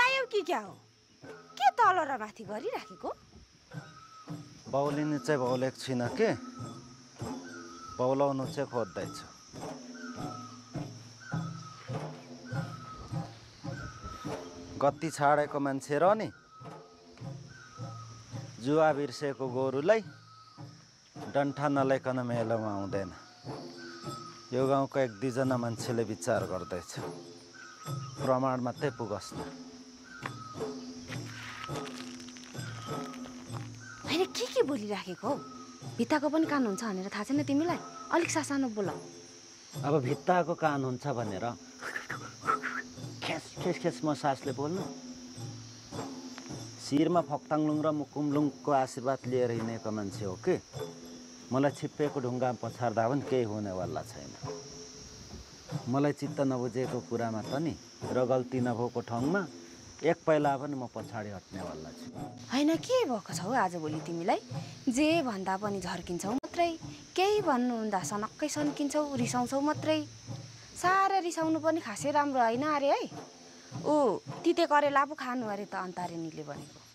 आयो कि क्या हो? के तल र माथि गरिराखेको? बाउलिनु चाहिँ बाउलेको छुइनँ के, बाउलाउनु चाहिँ खोज्दैछु। गत्ती छाडेको मान्छे र नि जुवा बिर्सेको गोरुलाई डन्ठा नलाइकन मेलोमा आउँदैन। यो गाउँको 1-2 मान्छेले विचार गर्दैछ, प्रमाण मात्रै पुगोस् न। हैन के बोलिराखेको हौ? भित्ताको पनि कान हुन्छ भनेर थाहा छैन तिमीलाई? अलिक सानो बोल। अब भित्ताको कान हुन्छ भनेर खेस म सासले बोल्नु? शिरमा फक्ताङलुङ र मुकुमलुङको आशीर्वाद लिएर हिँडेको मान्छे हो कि। मलाई छिप्पेको ढुङ्गामा पछार्दा पनि केही हुनेवाला छैन। मलाई चित्त नबुझेको कुरामा त नि र गल्ती नभएको ठाउँमा एक पाइला पनि म पछाडि हट्नेवाला छु। हैन के भएको छ हौ आजभोलि तिमीलाई? जे भन्दा पनि झर्किन्छौ मात्रै, केही भन्नुहुँदा सनक्कै सन्किन्छौ, रिसाउँछौ मात्रै। सारा रिसाउनु पनि खासै राम्रो होइन अरे है। ऊ तिते करेला पो खानु अरे त अन्तारिनीले भनेको।